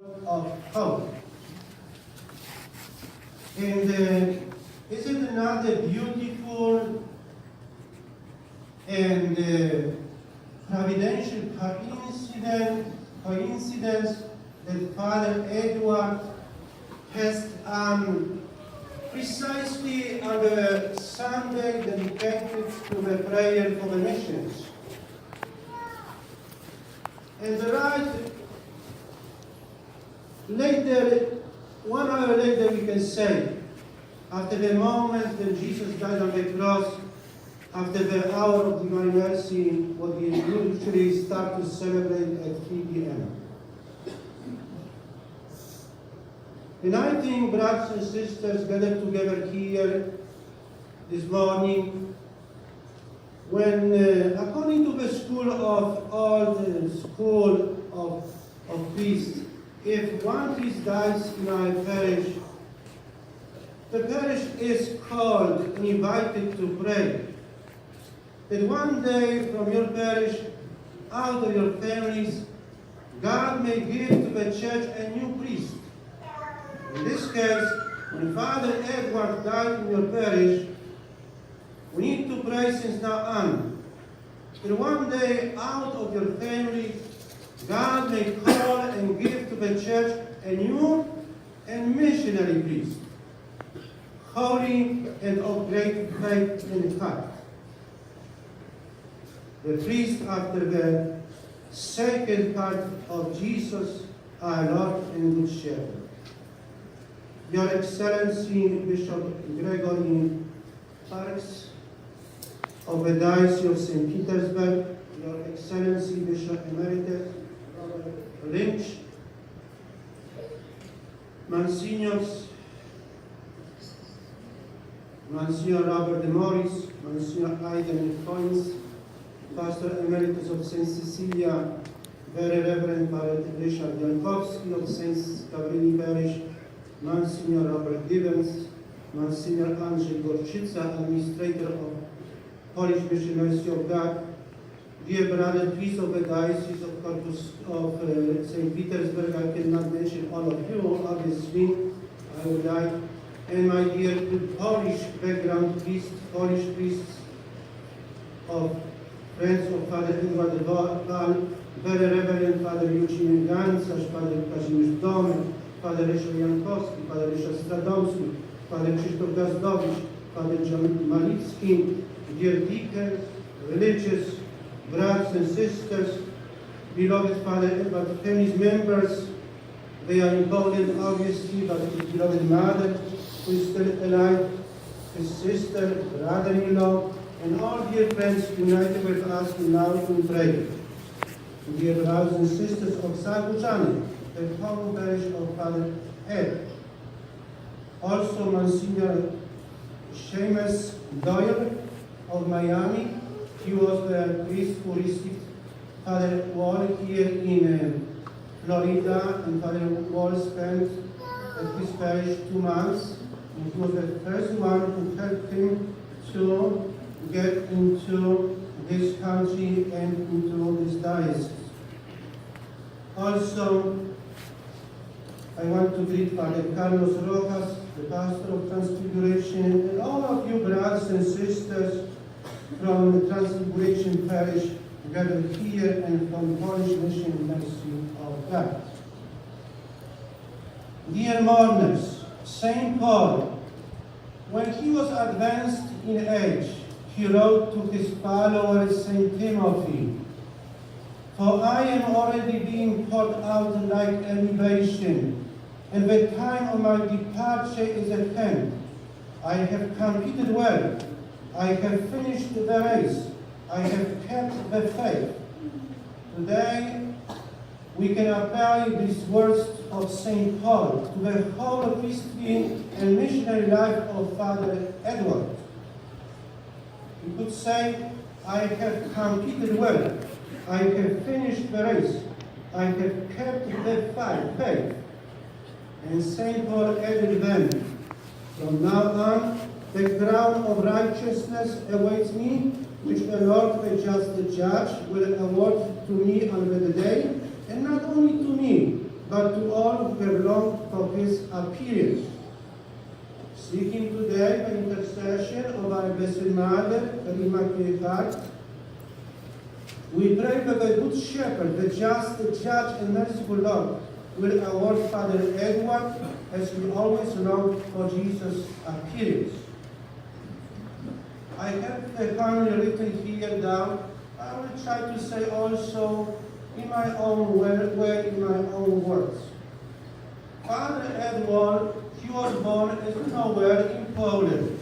of hope. And isn't it not a beautiful and providential coincidence that Father Edward has precisely on the Sunday dedicated to the prayer for the missions. And right later, 1 hour later, we can say, after the moment that Jesus died on the cross, after the hour of divine mercy, what we usually start to celebrate at 3 p.m. And I think, brothers and sisters, gathered together here this morning, when, according to the school of all the school of priests, if one priest dies in our parish, the parish is called and invited to pray that one day from your parish, out of your families, God may give to the church a new priest. In this case, when Father Edward died in your parish, we need to pray since now on that one day out of your family, God may call and give to the church a new and missionary priest, holy and of great faith and heart. The priest after the second part of Jesus, our Lord and Good Shepherd. Your Excellency Bishop Gregory Parks of the Diocese of St. Petersburg, Your Excellency Bishop Emeritus Robert Lynch, Monsignor Robert de Morris, Monsignor Aidan Coins, Pastor Emeritus of St. Cecilia, Very Reverend Father Richard Jankowski of St. Gabrieli Parish, Monsignor Robert Gibbons, Monsignor Andrzej Gorczyca, Administrator of Polish Missionaries of God, dear brother priests of the Diocese of Corpus of St. Petersburg, I cannot mention all of you, obviously, I would like, and my dear Polish background priests, Polish priests of Friends of Father Edward Val, Very Reverend Father Eugene Gancarz, Father Kazimierz Domek, Father Ryszard Jankowski, Father Ryszard Stradomski, Father Krzysztof Gazdowicz, Father John Malicki, dear deacons, religious brothers and sisters, beloved Father Edward family members, they are in Poland obviously, but his beloved mother, who is still alive, his sister, brother-in-law, and all dear friends united with us now in prayer. Dear brothers and sisters of Zagórzany, the home parish of Father Ed. Also Monsignor Seamus Doyle of Miami. He was the priest who received Father Wall here in Florida, and Father Wall spent at his parish 2 months. And he was the first one who helped him to get into this country and into this diocese. Also, I want to greet Father Carlos Rojas, the pastor of Transfiguration, and all of you brothers and sisters from the Transfiguration Parish gathered here and from Polish Mission Ministry of God. Dear mourners, St. Paul, when he was advanced in age, he wrote to his follower St. Timothy, "For I am already being poured out like a libation, and the time of my departure is at hand. I have competed well. I have finished the race. I have kept the faith." Today, we can apply these words of St. Paul to the whole priestly and missionary life of Father Edward. We could say, I have competed well. I have finished the race. I have kept the faith. And St. Paul added then, from now on, the crown of righteousness awaits me, which the Lord, the just judge, will award to me on the day, and not only to me, but to all who have longed for his appearance. Seeking today the intercession of our Blessed Mother, the Immaculate Heart, we pray that the Good Shepherd, the just, the Judge, and merciful Lord, will award Father Edward as we always long for Jesus' appearance. I have the family written here down. I will try to say also in my own way, in my own words. Father Edward, he was born as nowhere in Poland.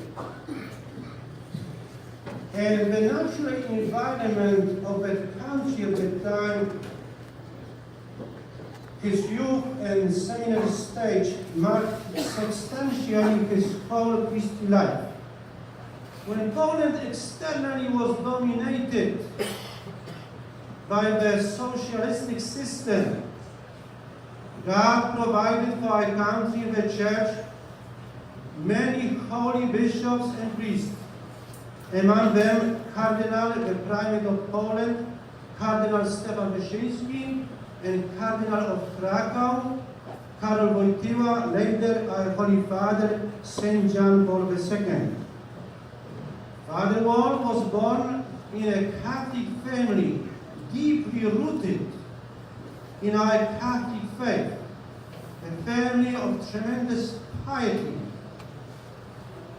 And the natural environment of that country at the time, his youth and seminary stage marked substantially his whole Christian life. When Poland externally was dominated by the socialistic system, God provided for our country, the Church, many holy bishops and priests. Among them, Cardinal, the Primate of Poland, Cardinal Stefan Wyszyński, and Cardinal of Krakow, Karol Wojtyła, later our Holy Father, Saint John Paul II. Father Wall was born in a Catholic family, deeply rooted in our Catholic faith, a family of tremendous piety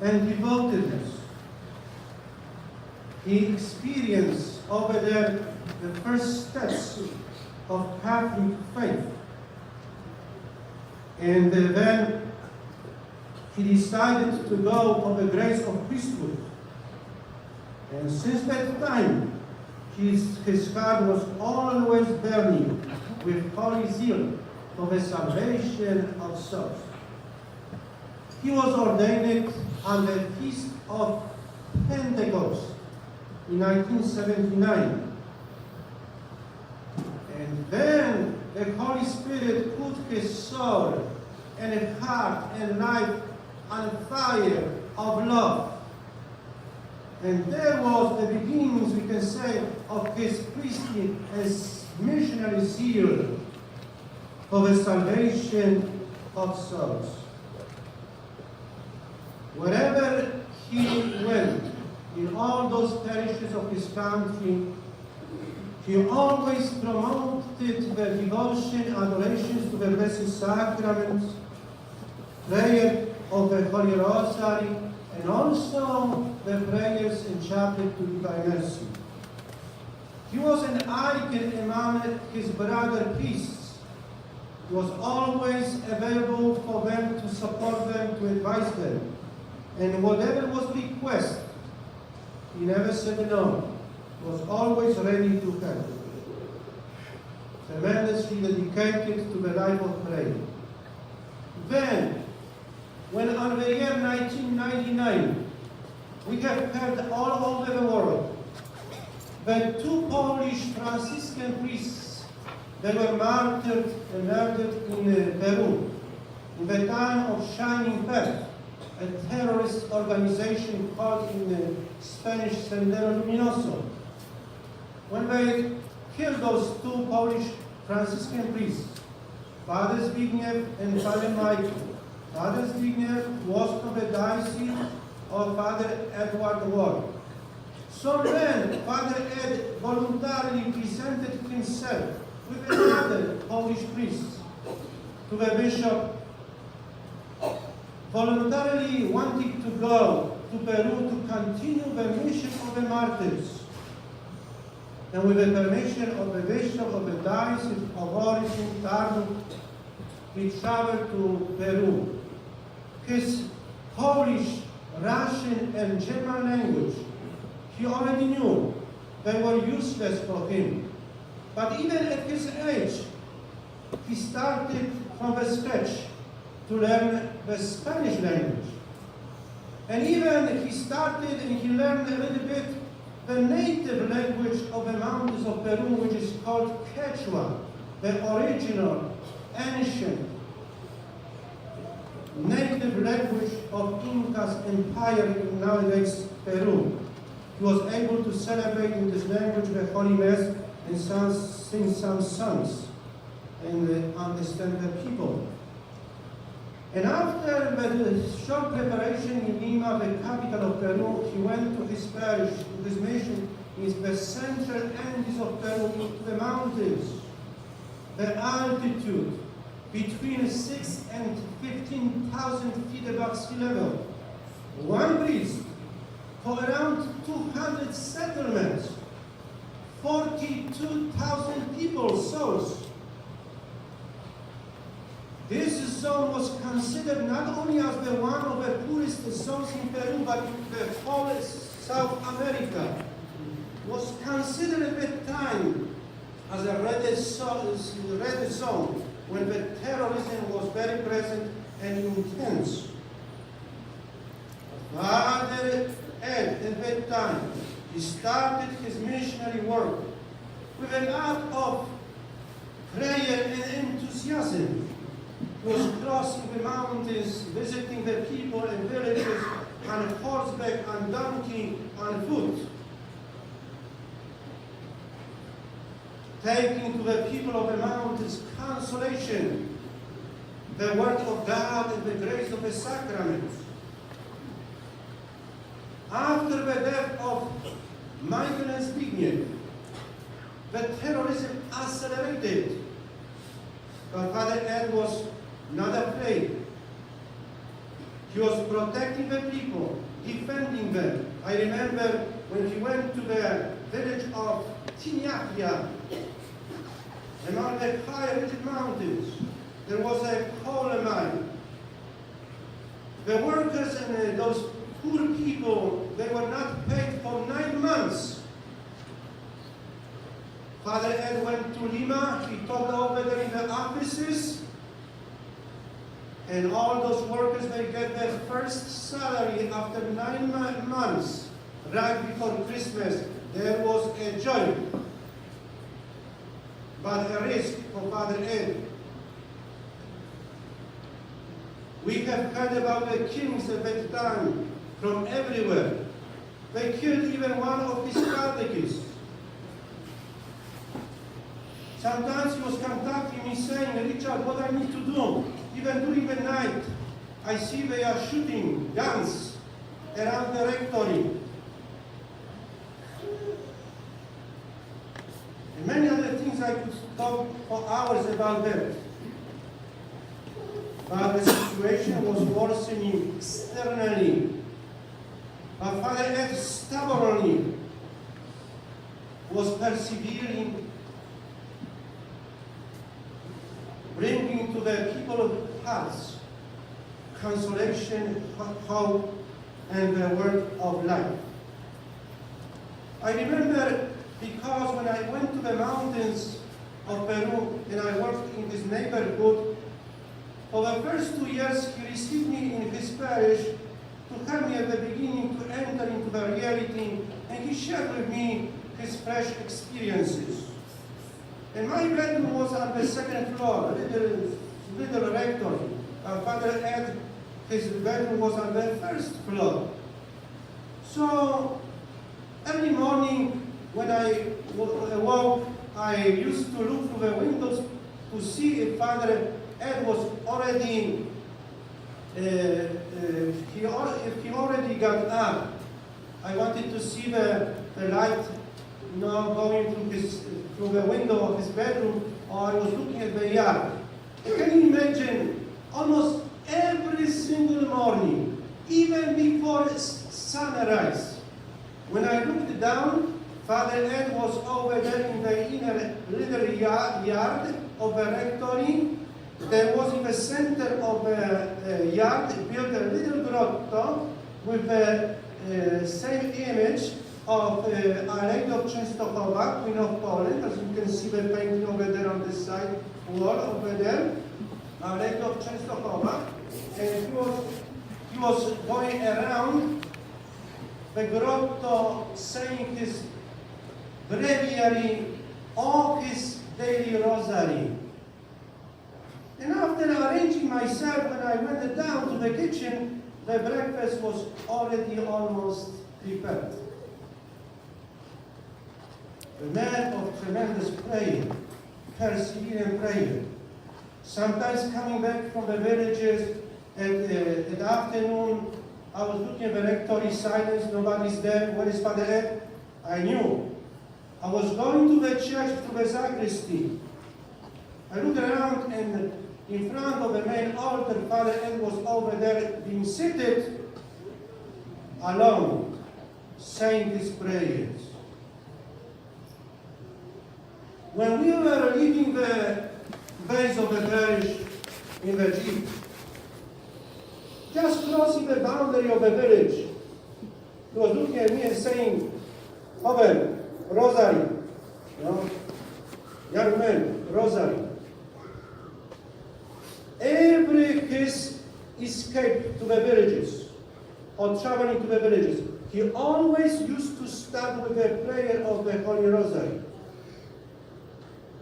and devotedness. He experienced over there the first steps of Catholic faith. And then he decided to go for the grace of priesthood. And since that time, his heart was always burning with holy zeal for the salvation of souls. He was ordained on the Feast of Pentecost in 1979. And then the Holy Spirit put his soul and heart and life on fire of love. And there was the beginnings, we can say, of his priestly and missionary zeal for the salvation of souls. Wherever he went, in all those parishes of his country, he always promoted the devotion, adorations to the Blessed Sacraments, prayer of the Holy Rosary, and also the prayers in chapel to Divine Mercy. He was an icon among his brother priests. He was always available for them, to support them, to advise them. And whatever was request, he never said no. He was always ready to help. Tremendously dedicated to the life of prayer. Then, when on the year 1999, we have heard all over the world that two Polish Franciscan priests, they were martyred and murdered in Peru, in the town of Shining Path, a terrorist organization called in Spanish Sendero Luminoso. When they killed those two Polish Franciscan priests, Father Zbigniew and Father Michael. Father Zbigniew was from the diocese of Father Edward Ward. So then, Father Ed voluntarily presented himself with another Polish priest to the bishop, voluntarily wanting to go to Peru to continue the mission of the martyrs. And with the permission of the bishop of the diocese of origin, Tarnów, he traveled to Peru. His Polish, Russian, and German language, he already knew. They were useless for him. But even at his age, he started from the scratch to learn the Spanish language. And even he started and he learned a little bit the native language of the mountains of Peru, which is called Quechua, the original, ancient, native language of Inca's empire in nowadays Peru. He was able to celebrate in this language the Holy Mass and sing some songs. and understand the people. And after the short preparation in Lima, the capital of Peru, he went to his parish, to his mission in the central Andes of Peru, into the mountains. The altitude between 6 and 15,000 feet above sea level. One priest for around 200 settlements, 42,000 people, souls. This zone was considered not only as the one of the poorest zones in Peru, but the whole South America. Was considered at that time as a red zone when the terrorism was very present and intense. Father Ed, at that time, he started his missionary work with an act of prayer and enthusiasm. He was crossing the mountains, visiting the people and villages on horseback, on donkey, on foot, taking to the people of the mountains consolation, the word of God and the grace of the sacraments. After the death of Michael and Zbigniew, the terrorism accelerated. But Father Ed was not afraid. He was protecting the people, defending them. I remember when he went to the village of Tiniapia, among the high rigid mountains, there was a coal mine. The workers and those poor people, they were not paid for 9 months. Father Ed went to Lima, he talked over there in the offices, and all those workers, they get their first salary after 9 months, right before Christmas. There was a joy, but a risk for Father Ed. We have heard about the kings at that time from everywhere. They killed even one of his catechists. Sometimes he was contacting me saying, Richard, what I need to do? Even during the night, I see they are shooting guns around the rectory. And many other things I could talk for hours about that. But the situation was worsening externally. But Father Ed stubbornly was persevering, bringing to the people's hearts consolation, hope, and the word of life. I remember because when I went to the mountains of Peru and I worked in this neighborhood, for the first 2 years he received me in his parish to help me at the beginning to enter into the reality, and he shared with me his fresh experiences. And my bedroom was on the second floor, a little rectory. Father Ed, his bedroom was on the first floor. So every morning when I awoke, I used to look through the windows to see if Father Ed was already, if he already got up. I wanted to see the light, going through the window of his bedroom, or I was looking at the yard. Can you imagine? Almost every single morning, even before sunrise, when I looked down, Father Ed was over there in the inner little yard of the rectory. There was in the center of the yard built a little grotto with the same image of Alejandro Częstochowa, Queen of Poland, as you can see the painting over there on the side wall over there. Alejandro Częstochowa, and he was going around the grotto saying his breviary of his daily rosary. And after arranging myself, when I went down to the kitchen, the breakfast was already almost prepared. A man of tremendous prayer, persevering prayer. Sometimes coming back from the villages at afternoon, I was looking at the rectory, silence, nobody's there. Where is Father Ed? I knew. I was going to the church, to the sacristy. I looked around, and in front of the main altar, Father Ed was over there being seated alone, saying his prayers. When we were leaving the base of the parish in the jeep, just crossing the boundary of the village, he was looking at me and saying, "Over, Rosary, young man, Rosary." Every his escape to the villages, or traveling to the villages, he always used to start with a prayer of the Holy Rosary.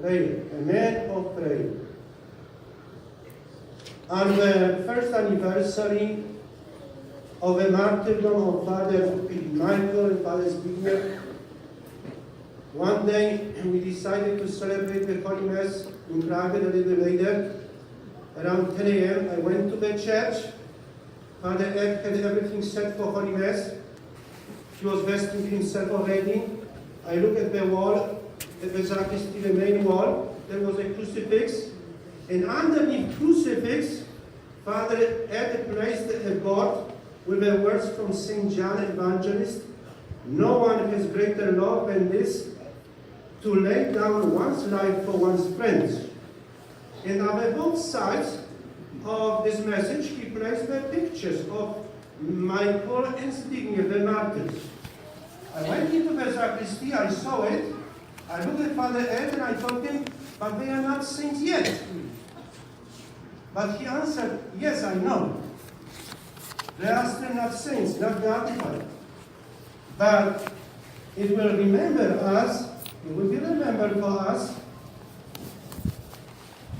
Prayer, a man of prayer. On the first anniversary of the martyrdom of Father Michael and Father Zbigniew, one day we decided to celebrate the Holy Mass in private a little later. Around 10 a.m. I went to the church. Father Ed had everything set for Holy Mass. He was vesting himself already. I looked at the wall, at the sacristy, the main wall. There was a crucifix. And underneath crucifix, Father Ed placed a board with the words from St. John Evangelist, "No one has greater love than this, to lay down one's life for one's friends." And on both sides of this message, he placed the pictures of Michael and Zbigniew, the martyrs. I went into the sacristy, I saw it, I looked at Father Ed and I told him, "But they are not saints yet." But he answered, "Yes, I know. They are still not saints, not beatified. But it will remember us, it will be remembered for us,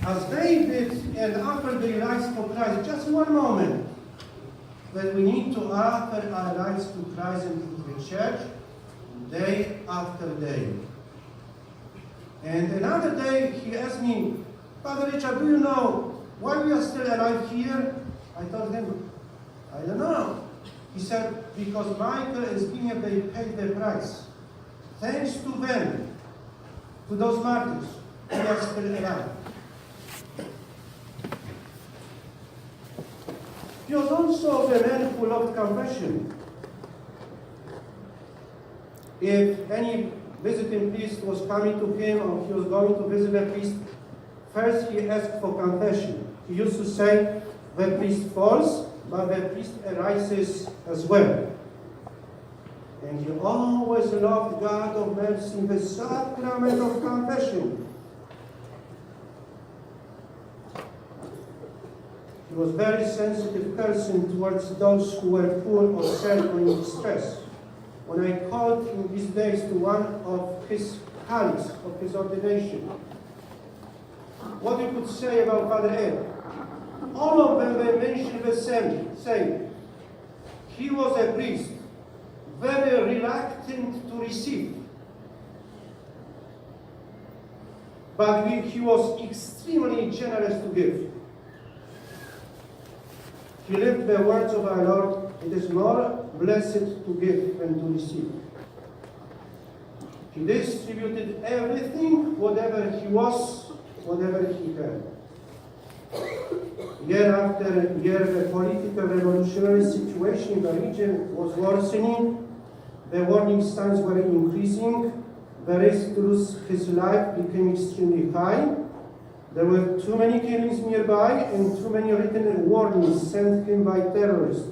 as they did and offered their lives for Christ." Just one moment, that we need to offer our lives to Christ and to the church day after day. And another day he asked me, "Father Richard, do you know why we are still alive here?" I told him, "I don't know." He said, "Because Michael and Zbigniew, they paid the price. Thanks to them, to those martyrs, we are still alive." He was also a man who loved confession. If any visiting priest was coming to him or he was going to visit a priest, first he asked for confession. He used to say, "The priest falls, but the priest arises as well." And he always loved God of mercy in the sacrament of confession. He was a very sensitive person towards those who were poor or sad or in distress. When I called in these days to one of his colleagues of his ordination, what you could say about Father Ed? All of them they mentioned the same. He was a priest, very reluctant to receive. But he was extremely generous to give. He lived the words of our Lord, "It is more blessed to give than to receive." He distributed everything, whatever he was, whatever he had. Year after year, the political revolutionary situation in the region was worsening. The warning signs were increasing. The risk to lose his life became extremely high. There were too many killings nearby and too many written warnings sent him by terrorists.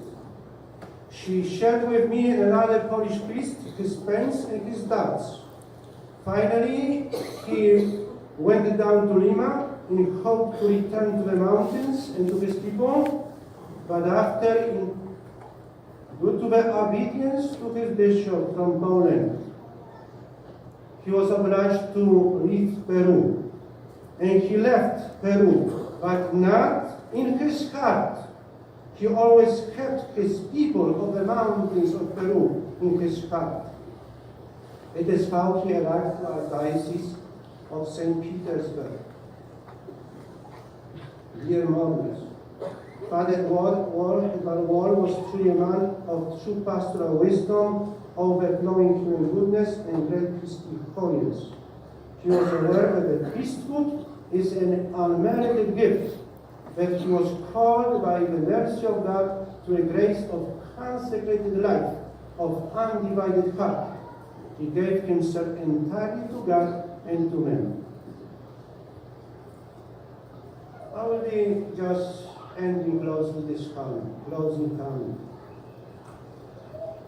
She shared with me and another Polish priest his pains and his doubts. Finally, he went down to Lima in hope to return to the mountains and to his people, but after, due to the obedience to his bishop from Poland, he was obliged to leave Peru. And he left Peru, but not in his heart. He always kept his people of the mountains of Peru in his heart. It is how he arrived to our diocese of St. Petersburg. Dear mourners, Father Wall was truly a man of true pastoral wisdom, overflowing human goodness and great Christian holiness. He was aware that the priesthood is an unmerited gift, that he was called by the mercy of God to a grace of consecrated life, of undivided heart. He gave himself entirely to God and to men. I will be just ending close with this closing comment.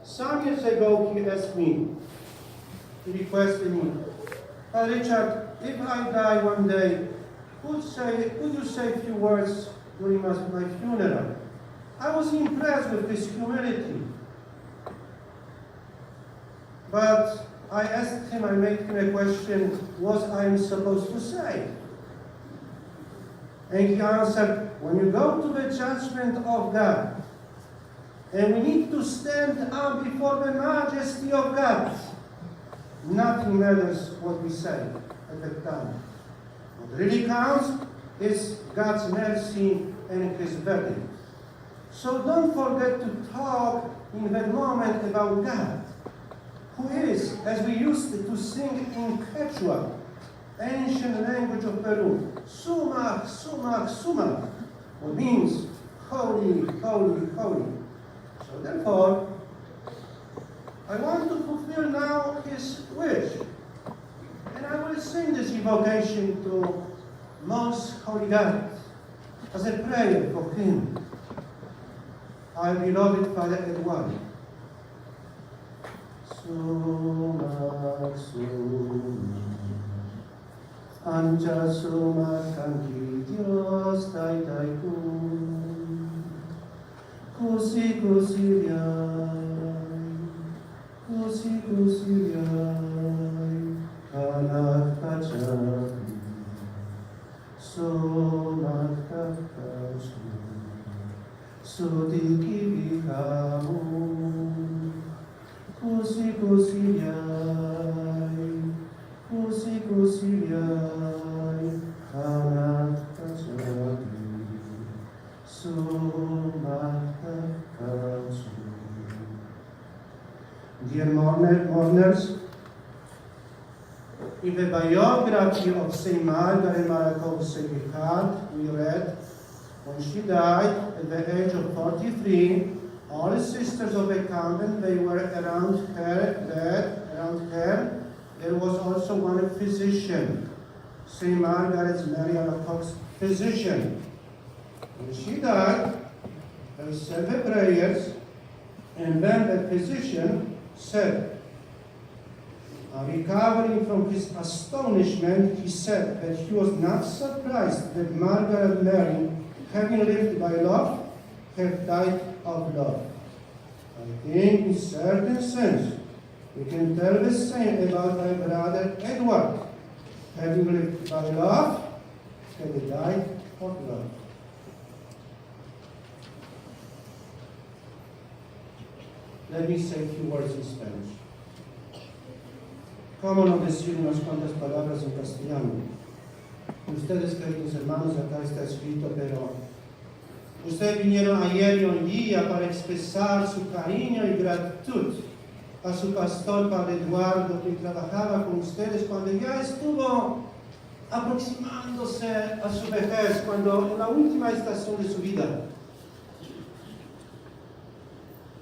Some years ago, he asked me, he requested me, Richard, if I die one day, could you say a few words during my funeral? I was impressed with his humility. But I asked him, I made him a question, what I am supposed to say. And he answered, when you go to the judgment of God, and we need to stand up before the majesty of God, nothing matters what we say at that time. What really counts is God's mercy and His verdict. So don't forget to talk in that moment about God, who is, as we used to sing in Quechua, ancient language of Peru, Sumac, Sumac, Sumac, which means holy, holy, holy. So therefore, I want to fulfill now his wish. And I will sing this invocation to Most Holy God as a prayer for him, our beloved Father Eduardo. Sumac, Sumac, Ancha Sumac, Anki Dios, Tai Tai Kun, Kusi Kusi Kusi Kanak Kachak, Sumac Kachak, Sudiki Vikamu, Kusi Kusi Kanak Kachak, Sumac Kachak. Dear mourners, in the biography of St. Margaret Malakoff Sacred Heart, we read, when she died at the age of 43, all the sisters of the convent, they were around her. There was also one physician, St. Margaret Mary Alacoque's physician. When she died, they said the prayers, and then the physician said, recovering from his astonishment, he said that he was not surprised that Margaret Mary, having lived by love, had died of love. I think in certain sense, we can tell the same about my brother Edward. Having lived by love, had died of love. Let me say a few words in Spanish. ¿Cómo no decir unas cuantas palabras en castellano? Ustedes, queridos hermanos, acá está escrito, pero ustedes vinieron ayer y hoy día para expresar su cariño y gratitud a su pastor, Padre Eduardo, que trabajaba con ustedes cuando ya estuvo aproximándose a su vejez, cuando en la última estación de su vida.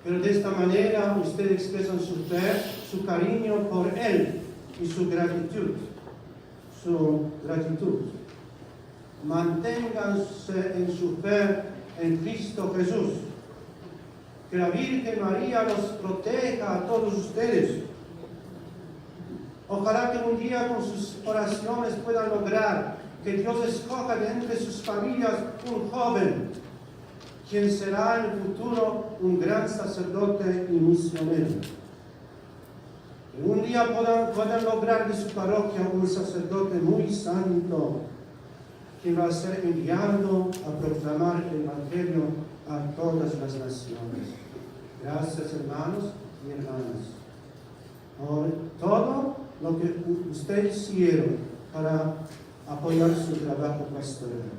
Pero de esta manera ustedes expresan su fe, su cariño por él y su gratitud. Manténganse en su fe en Cristo Jesús. Que la Virgen María los proteja a todos ustedes. Ojalá que un día con sus oraciones puedan lograr que Dios escoja de entre sus familias un joven, quien será en el futuro un gran sacerdote y misionero. Que un día puedan lograr de su parroquia un sacerdote muy santo, quien va a ser enviado a proclamar el Evangelio a todas las naciones. Gracias, hermanos y hermanas, por todo lo que ustedes hicieron para apoyar su trabajo pastoral.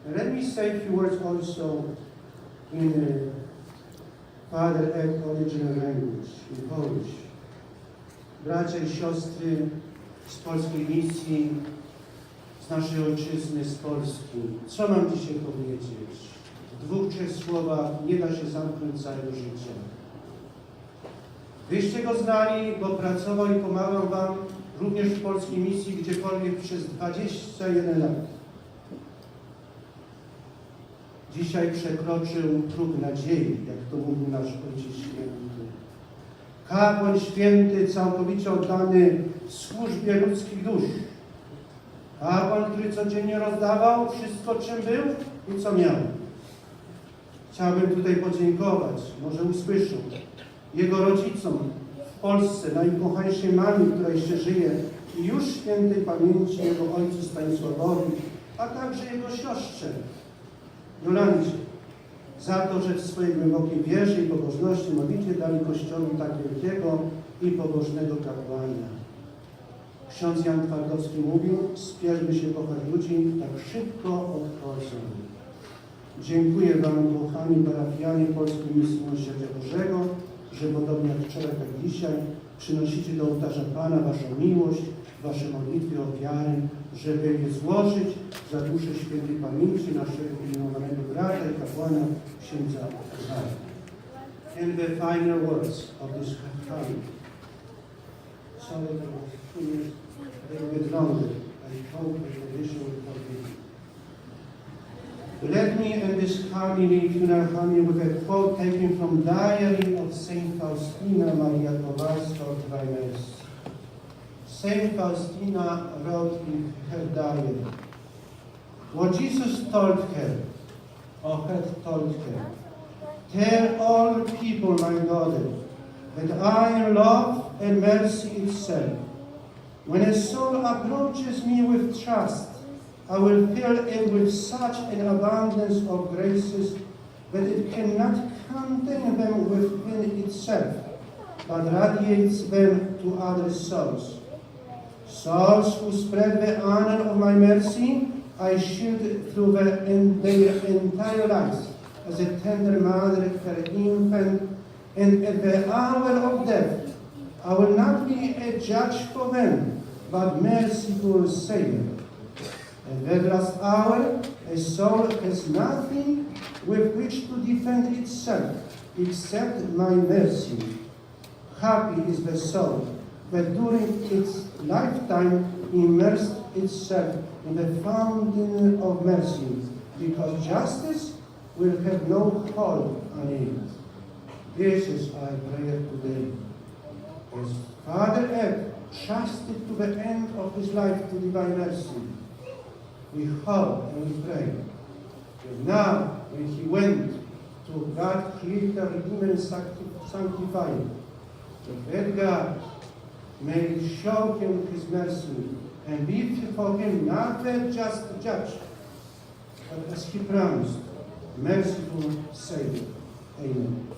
And let me say a few words also in Father Ed original language, in Polish. Bracia i siostry z polskiej misji, z naszej ojczyzny, z Polski. Co mam dzisiaj powiedzieć? W 2-3 słowach nie da się zamknąć całego życia. Wyście go znali, bo pracował i pomagał wam również w polskiej misji gdziekolwiek przez 21 lat. Dzisiaj przekroczył próg nadziei, jak to mówił nasz Ojciec Święty. Kapłan święty, całkowicie oddany służbie ludzkich dusz. Kapłan, który codziennie rozdawał wszystko, czym był i co miał. Chciałbym tutaj podziękować, może usłyszą, jego rodzicom w Polsce, najukochańszej mamie, która jeszcze żyje i już świętej pamięci jego ojcu Stanisławowi, a także jego siostrze Jolancie, za to, że w swojej głębokiej wierze i pobożności modlitwie dali Kościołowi tak wielkiego i pobożnego kapłana. Ksiądz Jan Twardowski mówił, spieszmy się kochać ludzi, tak szybko odchodzą. Dziękuję wam, kochani parafianie Polskiej Misji Miłosierdzia Bożego, że podobnie jak wczoraj, tak dzisiaj przynosicie do ołtarza Pana waszą miłość, wasze modlitwy, ofiary, żeby je złożyć za duszę świętej pamięci naszego umiłowanego brata i kapłana księdza Zara. And the final words of this hymn. Sorry, that was a little bit longer. I hope the tradition will forgive me. Let me end this homily, funeral homily, with a quote taken from Diary of Saint Faustina Maria Kowalska of Weimers. Saint Faustina wrote in her diary, what Jesus told her, or had told her, tell all people, my daughter, that I am love and mercy itself. When a soul approaches me with trust, I will fill it with such an abundance of graces that it cannot contain them within itself, but radiates them to other souls. Souls who spread the honor of my mercy, I shield through their entire lives, as a tender mother her infant, and at the hour of death, I will not be a judge for them, but merciful Savior. At that last hour, a soul has nothing with which to defend itself except my mercy. Happy is the soul that during its lifetime immersed itself in the fountain of mercy, because justice will have no hold on it. This is our prayer today. As Father Ed trusted to the end of his life to divine mercy, we hope and we pray that now, when he went to God, Creator, Redeemer, and Sanctifier, that God may show him his mercy and be for him not the just judge, but as he promised, merciful Savior. Amen.